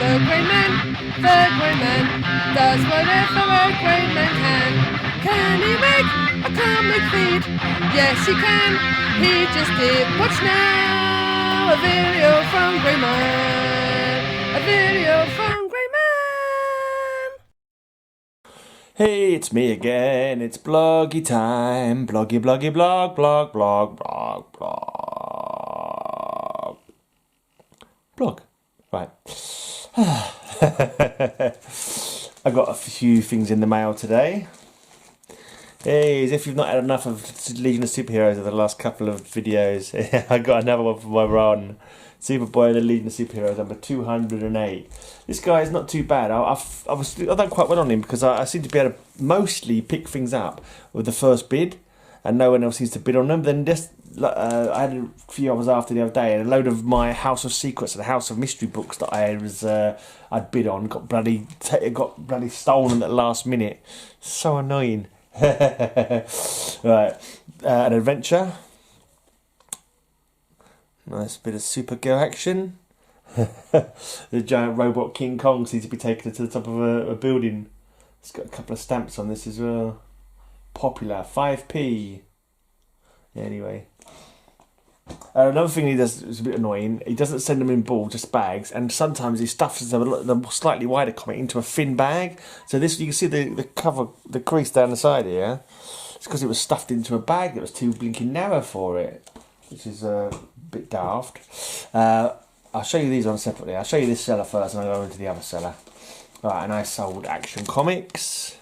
The Grey Man does whatever a Grey Man can. Can he make a comic feed? Yes, he can. He just did. Watch now, a video from Grey Man. A video from Grey Man. Hey, it's me again. It's bloggy time. Bloggy, bloggy, blog, blog, blog, blog, blog. Blog. Right. I got a few things in the mail today. Hey, as if you've not had enough of Legion of Superheroes over the last couple of videos. I got another one for my run. Superboy, the Legion of Superheroes, number 208. This guy is not too bad. I've done quite well on him because I seem to be able to mostly pick things up with the first bid, and no one else seems to bid on them. Then just I had a few others after the other day, and a load of my House of Secrets and House of Mystery books that I'd bid on got bloody stolen at the last minute. So annoying. Right, an adventure. Nice bit of Supergirl action. The giant robot King Kong seems to be taken to the top of a building. It's got a couple of stamps on this as well. Popular, 5p. Anyway. Another thing he does is a bit annoying. He doesn't send them in ball, just bags, and sometimes he stuffs the slightly wider comic into a thin bag. So this, you can see the cover, the crease down the side here. It's because it was stuffed into a bag that was too blinking narrow for it, which is a bit daft. I'll show you these on separately. I'll show you this seller first, and I'll go into the other seller. Right, and I sold Action Comics.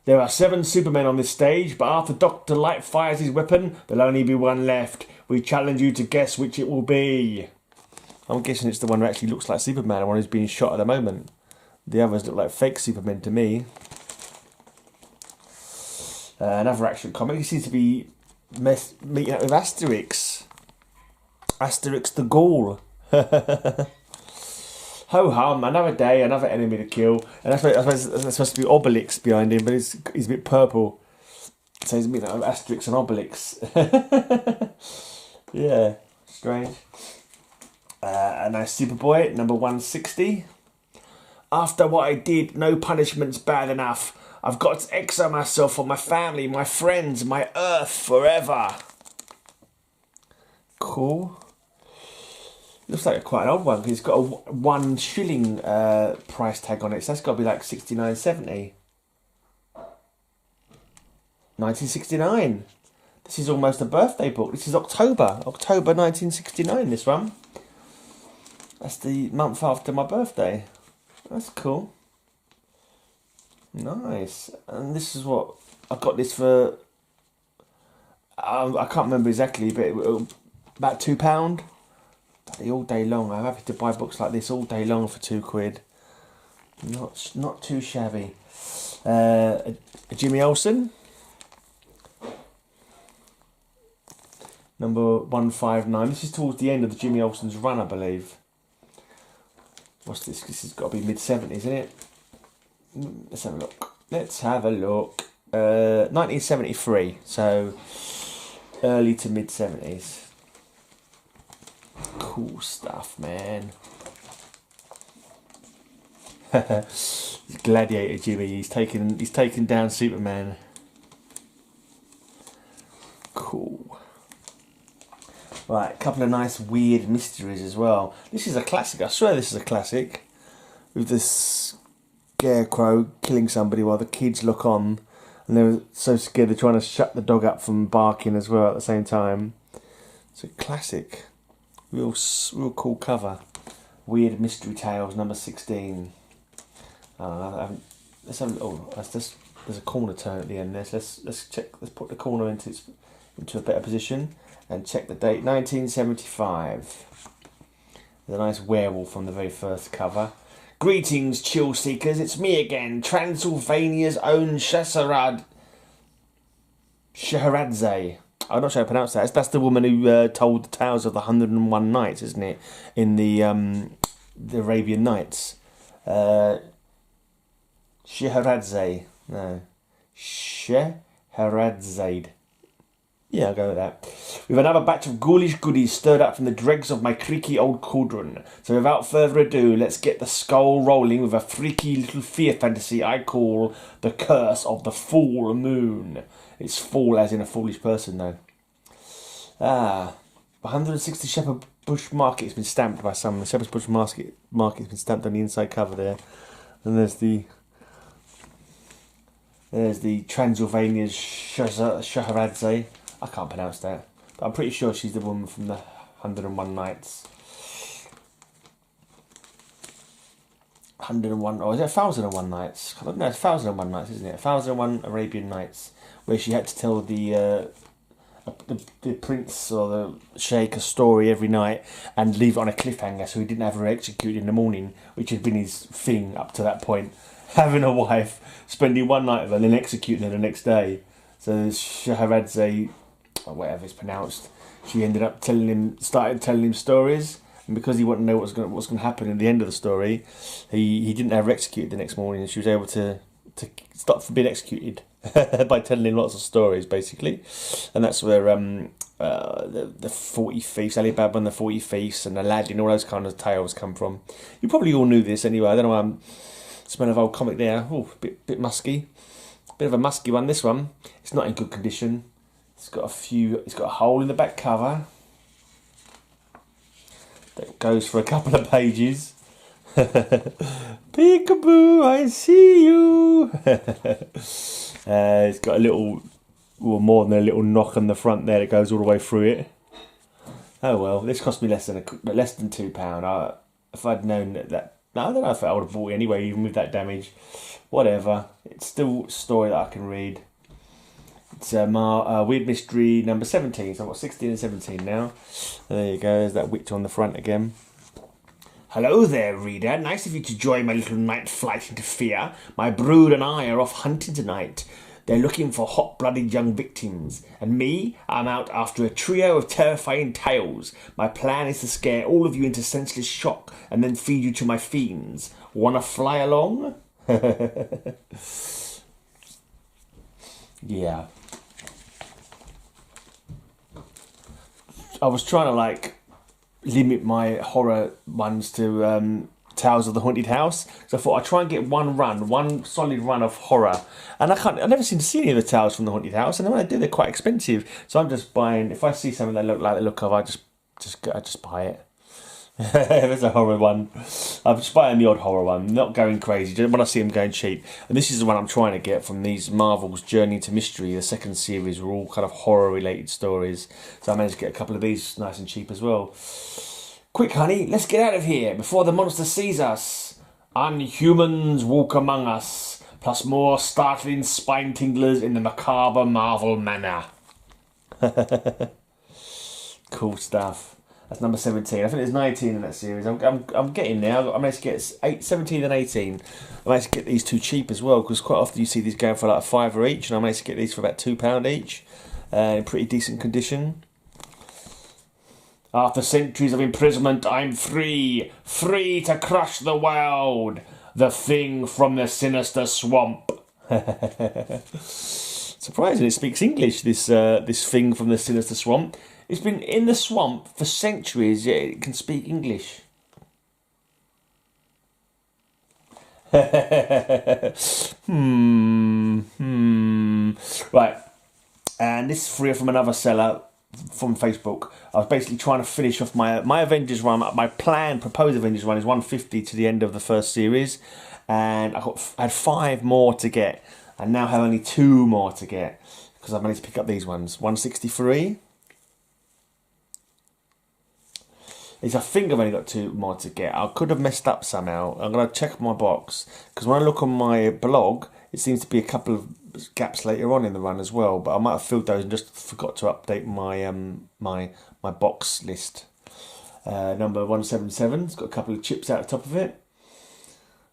There are 7 Supermen on this stage, but after Dr. Light fires his weapon, there'll only be one left. We challenge you to guess which it will be. I'm guessing it's the one who actually looks like Superman, the one who's being shot at the moment. The others look like fake Supermen to me. Another Action Comic. He seems to be meeting up with Asterix. Asterix the Gaul. Ho hum, another day, another enemy to kill. And that's supposed to be Obelix behind him, but he's a bit purple. So he's meeting up with Asterix and Obelix. Yeah, strange. A nice Superboy, number 160. After what I did, no punishment's bad enough. I've got to exile myself from my family, my friends, my Earth forever. Cool. Looks like quite an old one because it's got a 1 shilling price tag on it, so that's got to be like 69.70. 1969. This is almost a birthday book. This is October 1969. This one. That's the month after my birthday. That's cool. Nice. And this is what I got this for. I can't remember exactly, but about £2. All day long. I'm happy to buy books like this all day long for £2. Not too shabby. A Jimmy Olsen, number 159. This is towards the end of the Jimmy Olsen's run, I believe. What's this? This has got to be mid-70s, isn't it? Let's have a look. 1973. So early to mid-70s. Cool stuff, man. Gladiator Jimmy, he's taken down Superman. Cool. Right, a couple of nice weird mysteries as well. This is a classic. I swear this is a classic. With this scarecrow killing somebody while the kids look on, and they're so scared they're trying to shut the dog up from barking as well at the same time. It's a classic. Real cool cover. Weird Mystery Tales, number 16. Let's have. Oh, there's a corner turn at the end. Let's check. Let's put the corner into a better position and check the date. 1975. There's a nice werewolf on the very first cover. Greetings, chill seekers. It's me again, Transylvania's own Scheherazade. I'm not sure how to pronounce that. That's the woman who told the tales of the 101 Nights, isn't it? In the Arabian Nights. Scheherazade. No. Scheherazade. Yeah, I'll go with that. We have another batch of ghoulish goodies stirred up from the dregs of my creaky old cauldron. So without further ado, let's get the skull rolling with a freaky little fear fantasy I call The Curse of the Full Moon. It's fool as in a foolish person, though. 160 Shepherd Bush Market has been stamped by someone. The Shepherd's Bush Market has been stamped on the inside cover there. And there's the Transylvania's Shahrazad. I can't pronounce that, but I'm pretty sure she's the woman from the 101 Nights. 101, or is it 1001 Nights? No, it's 1001 Nights, isn't it? 1001 Arabian Nights, where she had to tell the prince or the sheikh a story every night and leave it on a cliffhanger so he didn't have her executed in the morning, which had been his thing up to that point. Having a wife, spending one night with her, and then executing her the next day. So Shahrazad, or whatever it's pronounced, she ended up started telling him stories, and because he wanted to know what's going to happen in the end of the story, he didn't have her executed the next morning, and she was able to stop from being executed by telling him lots of stories, basically. And that's where the 40 Thieves, Ali Baba and the 40 Thieves, and Aladdin, all those kind of tales come from. You probably all knew this anyway. I don't know. Smell of old comic there. Oh, bit musky. Bit of a musky one. This one, it's not in good condition. It's got a hole in the back cover that goes for a couple of pages. Peekaboo, I see you. It's got a little, or more than a little knock on the front there that goes all the way through it. Oh well, this cost me less than £2. If I'd known that. No, I don't know if I would have bought it anyway, even with that damage. Whatever. It's still a story that I can read. It's Weird Mystery number 17. So I've got 16 and 17 now. There you go. There's that witch on the front again. Hello there, reader. Nice of you to join my little night flight into fear. My brood and I are off hunting tonight. They're looking for hot-blooded young victims. And me, I'm out after a trio of terrifying tales. My plan is to scare all of you into senseless shock and then feed you to my fiends. Wanna fly along? Yeah. I was trying to, limit my horror ones to Tales of the Haunted House. So I thought I'd try and get one solid run of horror. And I never seem to see any of the Tales from the Haunted House. And then when I do, they're quite expensive. So I'm just buying, if I see something that look like the look of, I just buy it. If it's a horror one, I'm just buying the odd horror one, not going crazy, just when I see them going cheap. And this is the one I'm trying to get from these Marvel's Journey to Mystery. The second series were all kind of horror related stories. So I managed to get a couple of these nice and cheap as well. Quick, honey, let's get out of here before the monster sees us. Unhumans walk among us, plus more startling spine tinglers in the macabre Marvel manner. Cool stuff. That's number 17. I think there's 19 in that series. I'm getting there. I managed to get 17 and 18. I managed to get these two cheap as well, because quite often you see these going for like £5 each, and I managed to get these for about £2 each, in pretty decent condition. After centuries of imprisonment, I'm free to crush the world. The thing from the sinister swamp. Surprising, it speaks English. This thing from the sinister swamp. It's been in the swamp for centuries, yet it can speak English. Right. And this is free from another seller from Facebook. I was basically trying to finish off my Avengers run. My proposed Avengers run is 150 to the end of the first series. And I had 5 more to get. And now have only 2 more to get. Because I managed to pick up these ones. 163. I think I've only got 2 more to get. I could have messed up somehow. I'm going to check my box, because when I look on my blog, it seems to be a couple of gaps later on in the run as well. But I might have filled those and just forgot to update my my box list. Number 177. It's got a couple of chips out the top of it.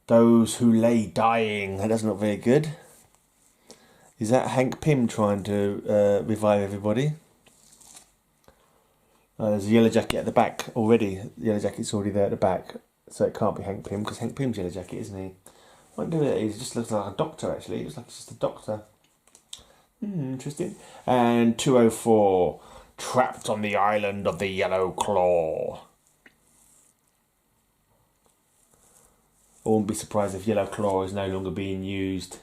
Those who lay dying. That doesn't look very good. Is that Hank Pym trying to revive everybody? There's a yellow jacket at the back already. The yellow jacket's already there at the back, so it can't be Hank Pym, because Hank Pym's yellow jacket, isn't he? I wonder who that is. It just looks like a doctor, actually. It looks like it's just a doctor. Interesting. And 204, Trapped on the Island of the Yellow Claw. I wouldn't be surprised if Yellow Claw is no longer being used.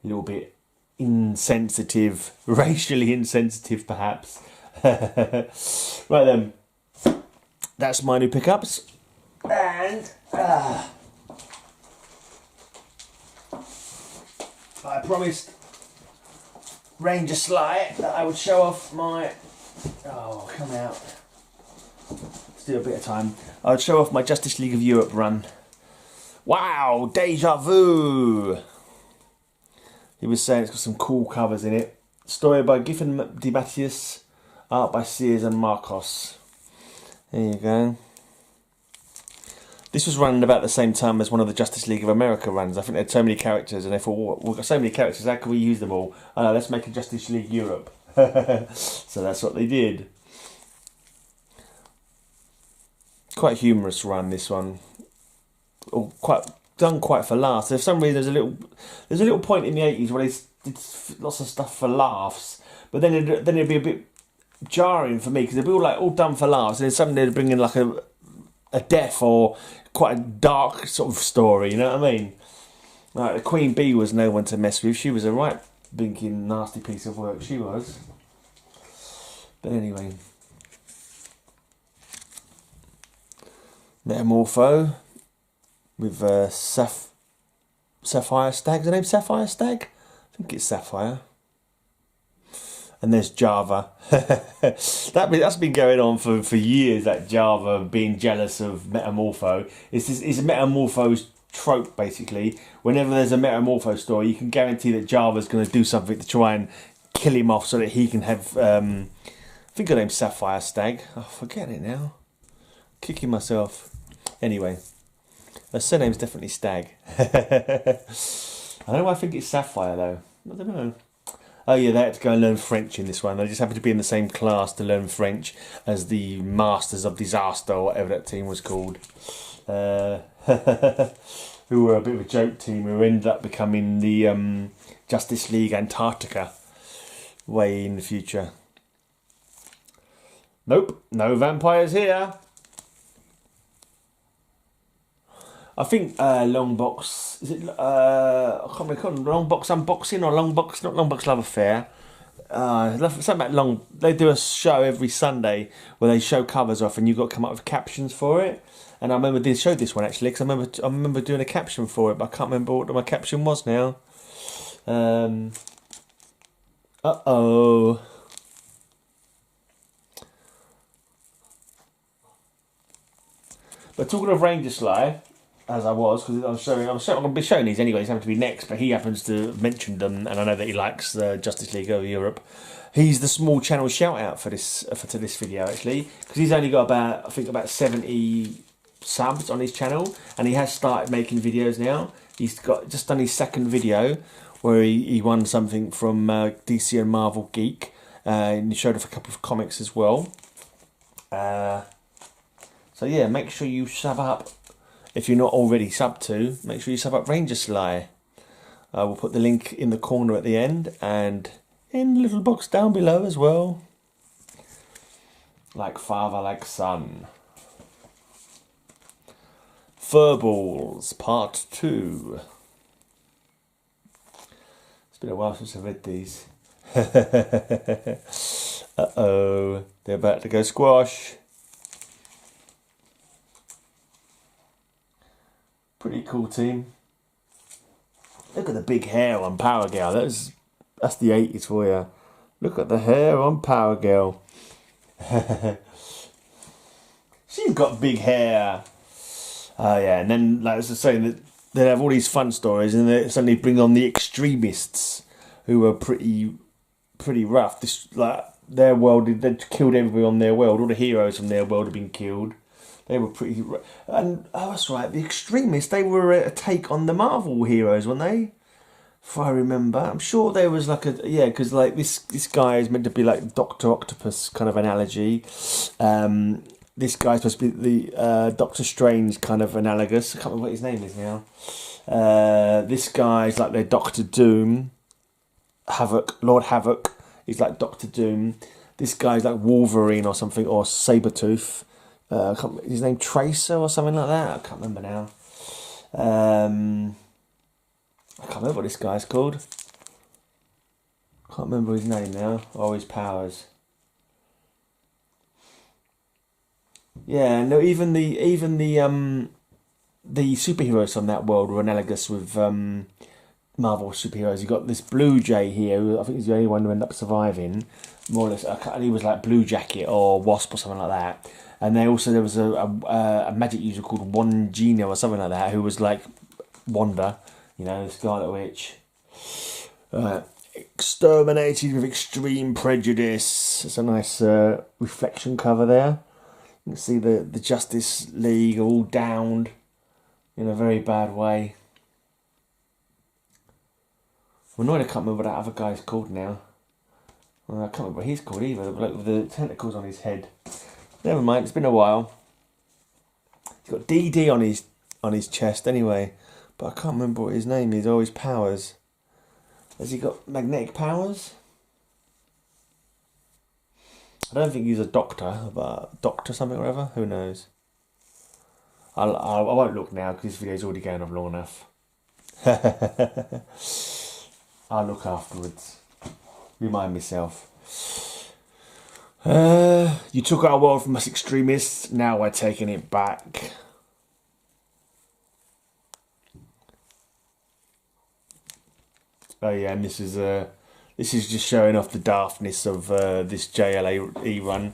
A little bit insensitive, racially insensitive perhaps. Right then, that's my new pickups. And I promised Ranger Sly that I would show off my... Oh, come out. Still a bit of time. I would show off my Justice League of Europe run. Wow, deja vu! He was saying it's got some cool covers in it. Story by Giffen DeMatteis, art by Sears and Marcos. There you go. This was running about the same time as one of the Justice League of America runs. I think they had so many characters, and they thought, well, we've got so many characters, how can we use them all? Oh no, let's make a Justice League Europe. So that's what they did. Quite humorous run, this one. Or done quite for laughs. For some reason, there's a little point in the 80s where they did lots of stuff for laughs, but then it'd be a bit jarring for me because they'd be all done for laughs, and then suddenly they'd bring in like a death or quite a dark sort of story. You know what I mean? Like the Queen Bee was no one to mess with. She was a right blinking nasty piece of work. She was. But anyway, Metamorpho. With Sapphire Stag. Is her name Sapphire Stag? I think it's Sapphire. And there's Java. That's been going on for years, that Java being jealous of Metamorpho. It's a Metamorpho's trope, basically. Whenever there's a Metamorpho story, you can guarantee that Java's going to do something to try and kill him off so that he can have... I think her name's Sapphire Stag. I forget it now. Kicking myself. Anyway. Her surname's definitely Stag. I don't know why I think it's Sapphire though. I don't know. Oh yeah, they had to go and learn French in this one. They just happened to be in the same class to learn French as the Masters of Disaster, or whatever that team was called. Who were a bit of a joke team, who ended up becoming the Justice League Antarctica way in the future. Nope, no vampires here. I think Long Box, is it, I can't remember, Long Box Unboxing or Long Box, not Long Box Love Affair. Something about they do a show every Sunday where they show covers off and you've got to come up with captions for it. And I remember they showed this one actually, because I remember doing a caption for it, but I can't remember what my caption was now. Uh-oh. But talking of Ranger Sly, as I was, because I'm going to be showing these anyway, he's having to be next, but he happens to mention them, and I know that he likes the Justice League of Europe. He's the small channel shout out to this video actually, because he's only got about 70 subs on his channel, and he has started making videos now. He's just done his second video where he won something from DC and Marvel Geek, and he showed off a couple of comics as well. So yeah, make sure you sub up. If you're not already subbed to, make sure you sub up Ranger Sly. We'll put the link in the corner at the end and in the little box down below as well. Like father, like son. Furballs, part 2. It's been a while since I've read these. Uh-oh, they're about to go squash. Pretty cool team. Look at the big hair on Power Girl. That's the 80s for you. Look at the hair on Power Girl. She's got big hair. Oh yeah, and then like I was saying, that they have all these fun stories, and they suddenly bring on the extremists, who are pretty rough. Their world, they'd killed everybody on their world. All the heroes from their world had been killed. They were pretty... And, oh, that's right, the extremists, they were a take on the Marvel heroes, weren't they? If I remember. I'm sure there was like a... Yeah, because like this guy is meant to be like Dr. Octopus kind of analogy. This guy's supposed to be the Doctor Strange kind of analogous. I can't remember what his name is now. This guy's like their Doctor Doom. Havoc, Lord Havoc. He's like Doctor Doom. This guy's like Wolverine or something, or Sabretooth. His name Tracer or something like that. I can't remember now. I can't remember what this guy's called. Can't remember his name now. Or his powers. Yeah, no. Even the superheroes from that world were analogous with Marvel superheroes. You got this Blue Jay here, who I think is the only one who ended up surviving, more or less. He was like Blue Jacket or Wasp or something like that. And there was a magic user called Wandina or something like that, who was like Wanda, the Scarlet Witch. Exterminated with extreme prejudice. It's a nice reflection cover there. You can see the Justice League all downed in a very bad way. I'm annoyed I can't remember what that other guy's called now. Well, I can't remember what he's called either, the bloke with the tentacles on his head. Never mind, it's been a while. He's got DD on his chest anyway, but I can't remember what his name is or his powers. Has he got magnetic powers? I don't think he's a doctor, but doctor something or other. Who knows? I won't look now because this video's already going on long enough. I'll look afterwards. Remind myself. You took our world from us extremists. Now we're taking it back. Oh yeah, and this is just showing off the daftness of this JLA run.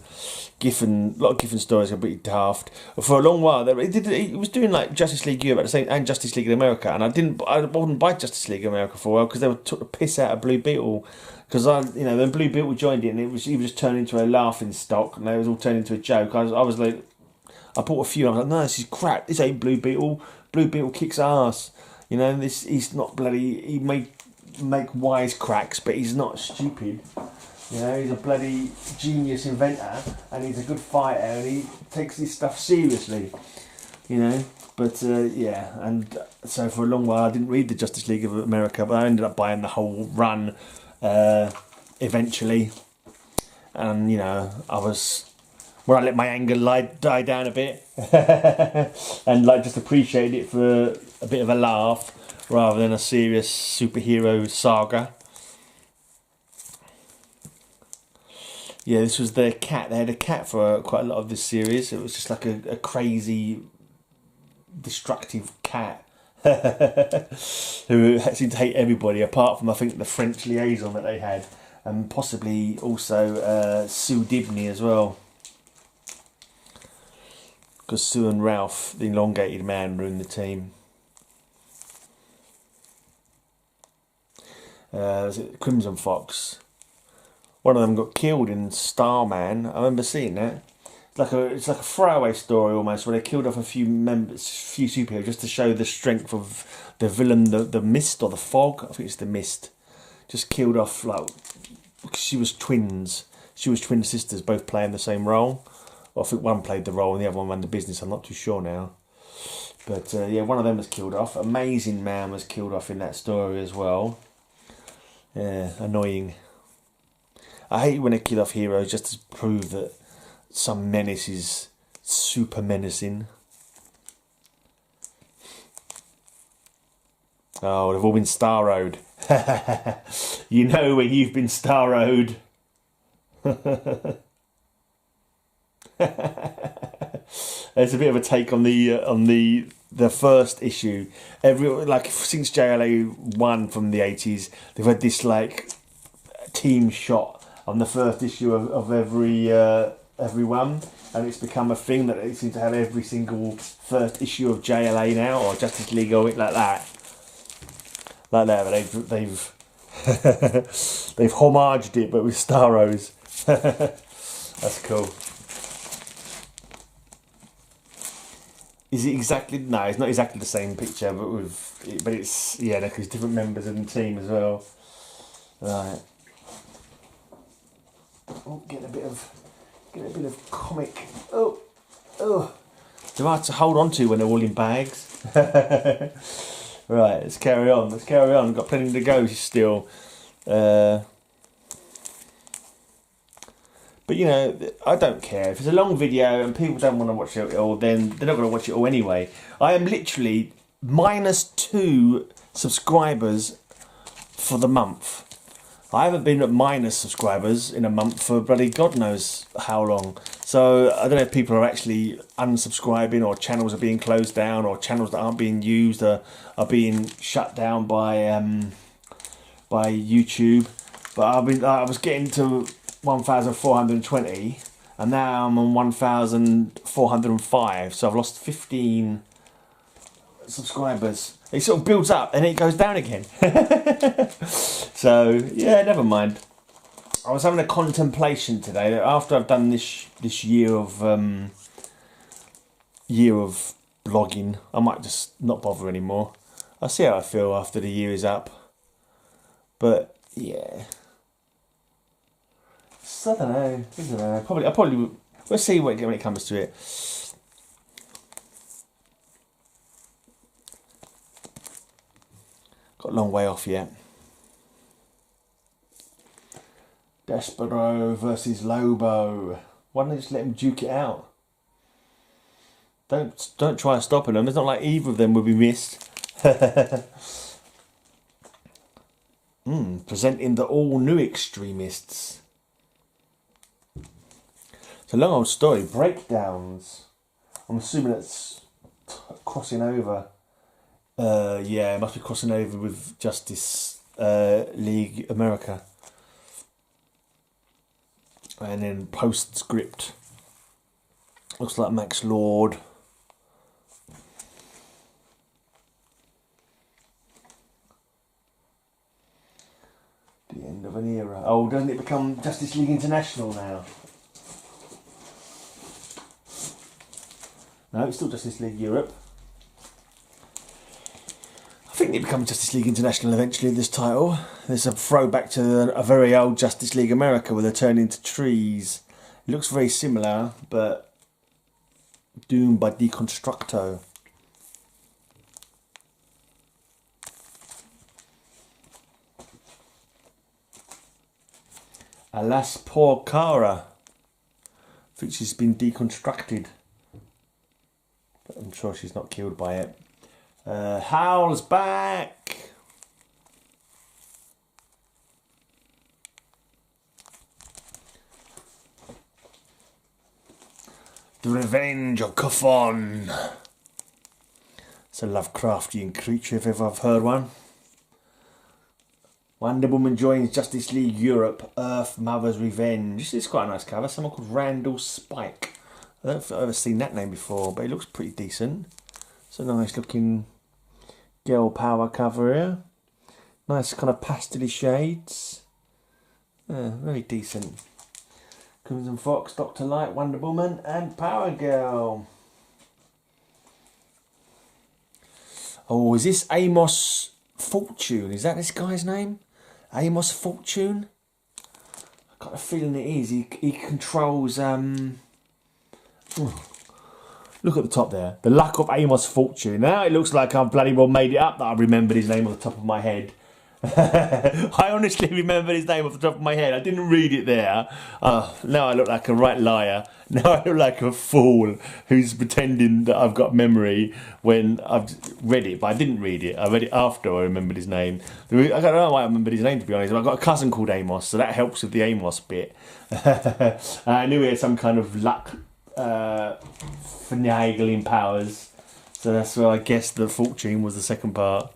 A lot of Giffen stories are pretty daft. For a long while, it was doing like Justice League Europe at the same and Justice League in America, and I wouldn't buy Justice League America for a while because they took the piss out of Blue Beetle. Because when Blue Beetle joined it, and he was just turned into a laughing stock, and they was all turned into a joke. I was like, I bought a few, and I was like, no, this is crap. This ain't Blue Beetle. Blue Beetle kicks ass. He's not bloody. He may make wise cracks, but he's not stupid. He's a bloody genius inventor, and he's a good fighter, and he takes his stuff seriously. But yeah, and so for a long while I didn't read the Justice League of America, but I ended up buying the whole run eventually. And I let my anger die down a bit, and just appreciate it for a bit of a laugh rather than a serious superhero saga. Yeah, this was their cat. They had a cat for quite a lot of this series. It was just like a crazy, destructive cat who seemed to hate everybody, apart from, I think, the French liaison that they had, and possibly also Sue Dibney as well. Because Sue and Ralph, the elongated man, ruined the team. Was it Crimson Fox? One of them got killed in Starman. I remember seeing that. It's like a throwaway story almost, where they killed off a few superheroes just to show the strength of the villain, the Mist or the Fog. I think it's the Mist. Just killed off she was twins. She was twin sisters, both playing the same role. Well, I think one played the role and the other one ran the business. I'm not too sure now. But yeah, one of them was killed off. Amazing Man was killed off in that story as well. Yeah, annoying. I hate when they kill off heroes just to prove that some menace is super menacing. Oh, they've all been Starroed. You know when you've been Starroed. There's a bit of a take on the first issue. Since JLA 1 from the 80s, they've had this team shot on the first issue of every one, and it's become a thing that they seem to have every single first issue of JLA now, or Justice League or it like that. But they've they've homaged it, but with Starros. That's cool. Is it exactly? No, it's not exactly the same picture, but it's because different members of the team as well. Right. Oh, get a bit of comic. Oh, they're hard to hold on to when they're all in bags. Right, let's carry on. We've got plenty to go still. But you know, I don't care. If it's a long video and people don't want to watch it all, then they're not going to watch it all anyway. I am literally -2 subscribers for the month. I haven't been at minus subscribers in a month for bloody God knows how long. So I don't know if people are actually unsubscribing, or channels are being closed down, or channels that aren't being used are being shut down by YouTube. But I was getting to 1,420, and now I'm on 1,405. So I've lost 15 subscribers. It sort of builds up and it goes down again. So yeah, never mind. I was having a contemplation today that after I've done this year of blogging, I might just not bother anymore. I'll see how I feel after the year is up. But yeah, so I don't know. Probably we'll see when it comes to it. Got a long way off yet. Despero versus Lobo. Why don't they just let him duke it out? Don't try stopping them. It's not like either of them will be missed. Presenting the all-new extremists. It's a long old story. Breakdowns. I'm assuming it's crossing over. Yeah, it must be crossing over with Justice League America. And then postscript. Looks like Max Lord. The end of an era. Oh, doesn't it become Justice League International now? No, it's still Justice League Europe. I think it becomes Justice League International eventually, this title. There's a throwback to a very old Justice League America where they turn into trees. It looks very similar, but doomed by Deconstructo. Alas, poor Kara. I think she's been deconstructed. But I'm sure she's not killed by it. Howl's back! The Revenge of Kuffon. It's a Lovecraftian creature if ever I've heard one. Wonder Woman joins Justice League Europe, Earth Mother's Revenge. This is quite a nice cover. Someone called Randall Spike. I don't think I've ever seen that name before, but it looks pretty decent. It's a nice looking girl power cover here. Nice kind of pastel shades. Very decent. Crimson Fox, Dr. Light, Wonder Woman and Power Girl. Oh, is this Amos Fortune? Is that this guy's name? Amos Fortune? I've got a feeling it is. He controls... Look at the top there. The Luck of Amos Fortune. Now it looks like I've bloody well made it up that I remembered his name off the top of my head. I honestly remembered his name off the top of my head. I didn't read it there. Now I look like a right liar. Now I look like a fool who's pretending that I've got memory when I've read it, but I didn't read it. I read it after I remembered his name. I don't know why I remembered his name, to be honest. I've got a cousin called Amos, so that helps with the Amos bit. I knew he had some kind of luck finagling powers, so that's why I guessed the Fortune was the second part.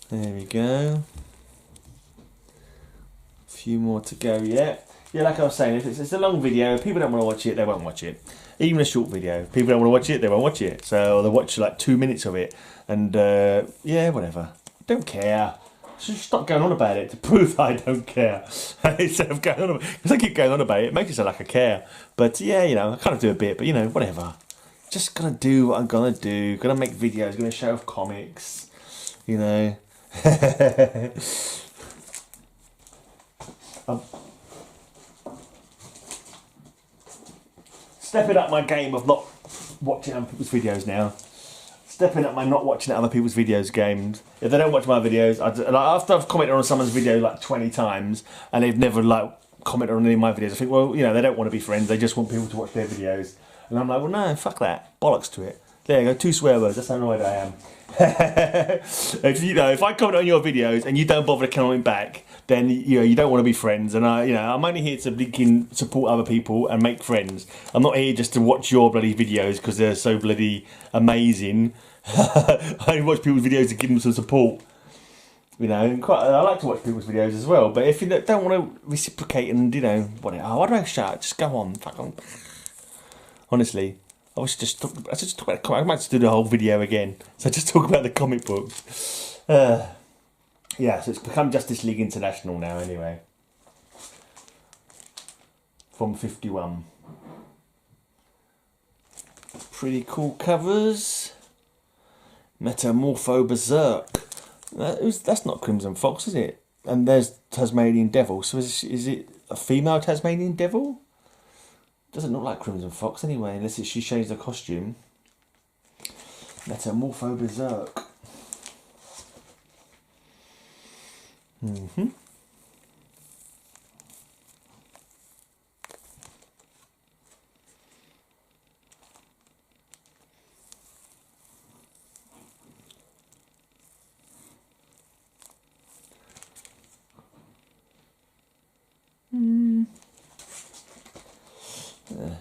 There we go. A few more to go yet. Yeah, like I was saying, if it's a long video, if people don't want to watch it, they won't watch it. Even a short video, if people don't want to watch it, they won't watch it. So they'll watch like 2 minutes of it, and yeah, whatever. Don't care. Just stop going on about it to prove that I don't care. Instead of going on about it, because I keep going on about it, it makes it sound like I care. But yeah, you know, I kind of do a bit, but you know, whatever. Just gonna do what I'm gonna do. Gonna make videos, gonna show off comics, you know. I'm stepping up my game of not watching other people's videos now. stepping up my not watching other people's videos games. If they don't watch my videos, after I've commented on someone's video like 20 times and they've never like commented on any of my videos, I think, well, you know, they don't want to be friends. They just want people to watch their videos. And I'm like, well, no, fuck that. Bollocks to it. There you go, 2 swear words. That's how annoyed I am. If I comment on your videos and you don't bother to comment back, then you don't want to be friends. And I'm only here to blinking support other people and make friends. I'm not here just to watch your bloody videos because they're so bloody amazing. I only watch people's videos to give them some support. I like to watch people's videos as well. But if you don't want to reciprocate and whatever, why do I shout? Just go on, fuck on. Honestly. I just talk about the I might just do the whole video again. So just talk about the comic books. So it's become Justice League International now anyway. From 51. Pretty cool covers. Metamorpho Berserk. That's not Crimson Fox, is it? And there's Tasmanian Devil. So is it a female Tasmanian Devil? Doesn't look like Crimson Fox anyway, unless she changed her costume. Metamorpho Berserk.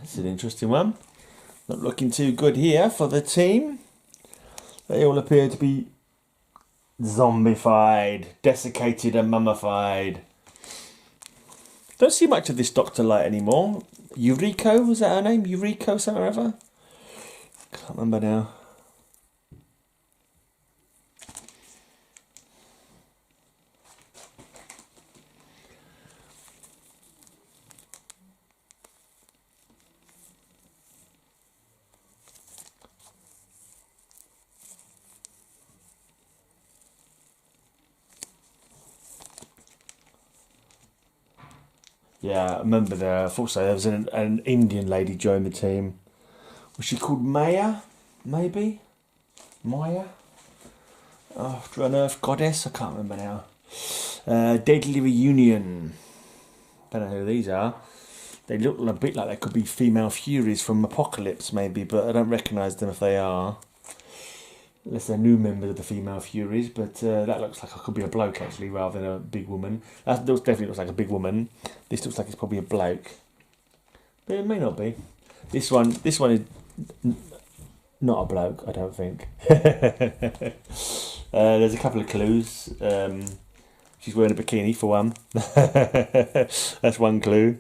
This is an interesting one. Not looking too good here for the team. They all appear to be zombified, desiccated and mummified. Don't see much of this Dr. Light anymore. Yuriko, was that her name? Yuriko something or other? Can't remember now. Yeah, I remember there. I thought so. There was an Indian lady joined the team. Was she called Maya? Maybe? Maya? After an Earth Goddess? I can't remember now. Deadly Reunion. Don't know who these are. They look a bit like they could be female Furies from Apocalypse, maybe, but I don't recognise them if they are. Unless they're new members of the female Furies, but that looks like it could be a bloke actually, rather than a big woman. That definitely looks like a big woman. This looks like it's probably a bloke, but it may not be. This one is not a bloke, I don't think. There's a couple of clues. She's wearing a bikini for one. That's one clue.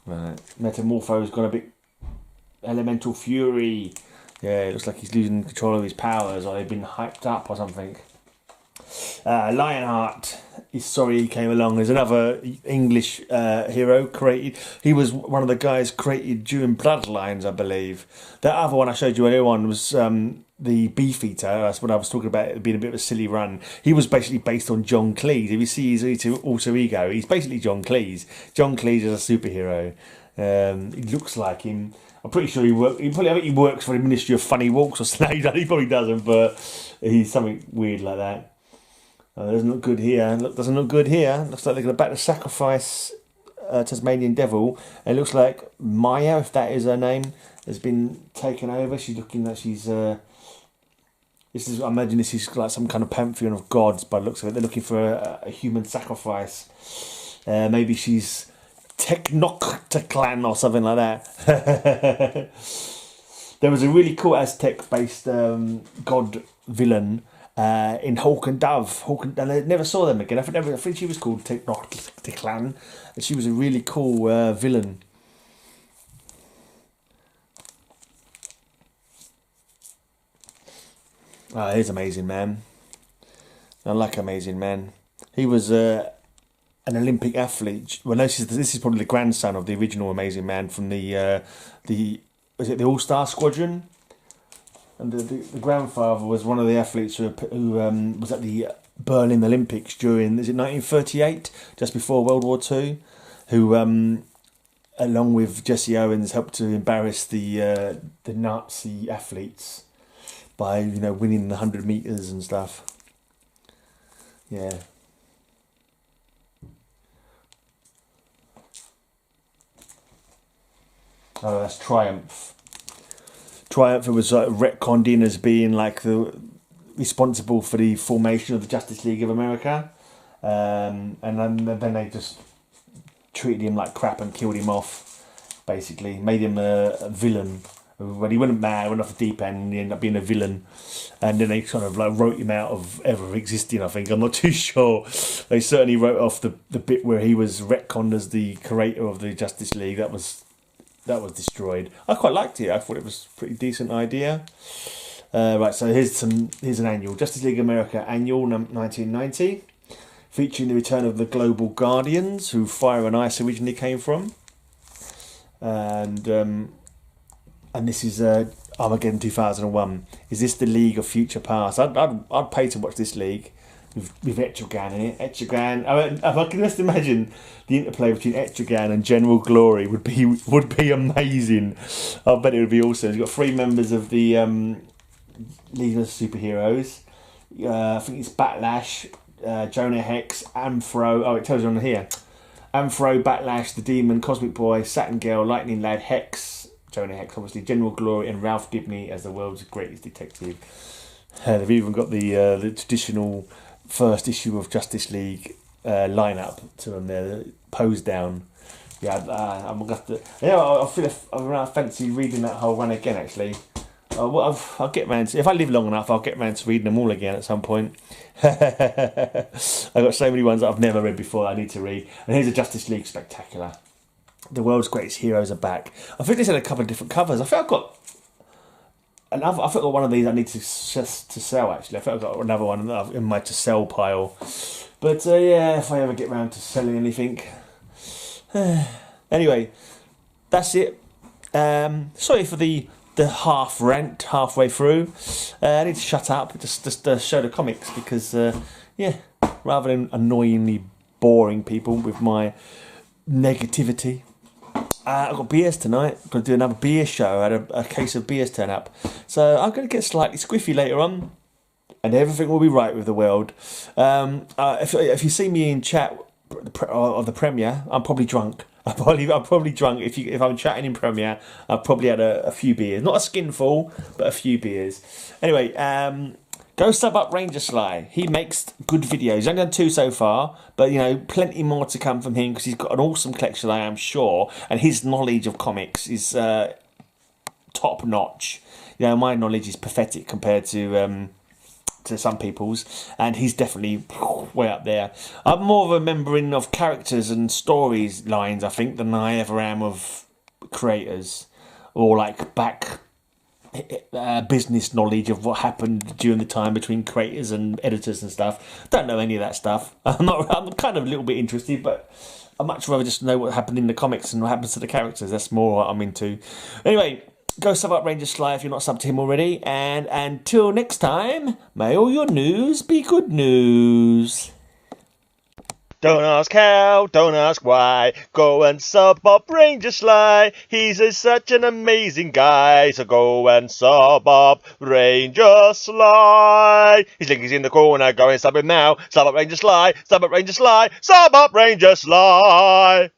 Right. Metamorpho's got a bit elemental fury. Yeah, it looks like he's losing control of his powers, or they've been hyped up or something. Lionheart is sorry he came along. There's another English hero created. He was one of the guys created during Bloodlines, I believe. That other one I showed you earlier on was the Beefeater. That's what I was talking about, it being a bit of a silly run. He was basically based on John Cleese. If you see his alter ego, he's basically John Cleese. John Cleese is a superhero. He looks like him. I'm pretty sure he works for the Ministry of Funny Walks or something. He probably doesn't, but he's something weird like that. Doesn't look good here. Doesn't look good here. Looks like they're going to back to sacrifice Tasmanian Devil. It looks like Maya, if that is her name, has been taken over. She's looking like she's. I imagine this is like some kind of pantheon of gods by the looks of it. They're looking for a human sacrifice. Maybe she's Technoctaclan or something like that. There was a really cool Aztec-based god villain in Hawk and Dove. And I never saw them again. I think she was called Technoctaclan, and she was a really cool villain. Oh, here's Amazing Man. I like Amazing Man. He was an Olympic athlete. Well, this is probably the grandson of the original Amazing Man from the All-Star Squadron, and the grandfather was one of the athletes who was at the Berlin Olympics during 1938, just before World War II, who along with Jesse Owens helped to embarrass the Nazi athletes by, you know, winning the 100 meters and stuff. Yeah. Oh, that's Triumph. Triumph was retconned in as being like the responsible for the formation of the Justice League of America, and then they just treated him like crap and killed him off. Basically, made him a villain. When he went mad, went off the deep end, and he ended up being a villain. And then they kind of like wrote him out of ever existing. I think, I'm not too sure. They certainly wrote off the bit where he was retconned as the creator of the Justice League. That was destroyed. I quite liked it. I thought it was a pretty decent idea. Right, so here's an annual Justice League America annual 1990, featuring the return of the Global Guardians, who Fire and Ice originally came from, and this is Armageddon 2001. Is this the League of Future Past? I'd pay to watch this league with Etrigan in it. Etrigan. If I can just imagine the interplay between Etrigan and General Glory would be amazing. I bet it would be awesome. You've got 3 members of the League of Superheroes. I think it's Batlash, Jonah Hex, Amphro. Oh, it tells you on here. Amphro, Batlash, the Demon, Cosmic Boy, Saturn Girl, Lightning Lad, Hex, Jonah Hex, obviously, General Glory, and Ralph Dibny as the world's greatest detective. They've even got the traditional first issue of Justice League lineup to them there, posed down. Yeah, I'm gonna have to. Yeah, I fancy reading that whole run again. Actually, I'll get round to, if I live long enough, I'll get round to reading them all again at some point. I've got so many ones that I've never read before I need to read. And here's a Justice League Spectacular. The world's greatest heroes are back. I think they said a couple of different covers. I think I've got another. I think I've got one of these I need to sell. Actually, I think I've got another one in my to sell pile. But yeah, if I ever get round to selling anything. Anyway, that's it. Sorry for the half rant halfway through. I need to shut up, just show the comics, because rather than annoyingly boring people with my negativity. I've got beers tonight. I'm going to do another beer show. I had a case of beers turn up, so I'm going to get slightly squiffy later on, and everything will be right with the world. If you see me in chat of the premiere, I'm probably drunk. I'm probably drunk. If I'm chatting in premiere, I've probably had a few beers, not a skinful, but a few beers. Anyway, go sub up Ranger Sly. He makes good videos. He's only done 2 so far, but you know, plenty more to come from him, because he's got an awesome collection, I am sure, and his knowledge of comics is top notch. You know, my knowledge is pathetic compared to some people's, and he's definitely way up there. I'm more of a remembering of characters and stories lines, I think, than I ever am of creators, or like back business knowledge of what happened during the time between creators and editors and stuff. Don't know any of that stuff. I'm kind of a little bit interested, but I'd much rather just know what happened in the comics and what happens to the characters. That's more what I'm into. Anyway, go sub up Ranger Sly if you're not subbed to him already, and until next time, may all your news be good news. Don't ask how, don't ask why. Go and sub up Ranger Sly. He's such an amazing guy. So go and sub up Ranger Sly. His link is in the corner. Go and sub him now. Sub up Ranger Sly. Sub up Ranger Sly. Sub up Ranger Sly.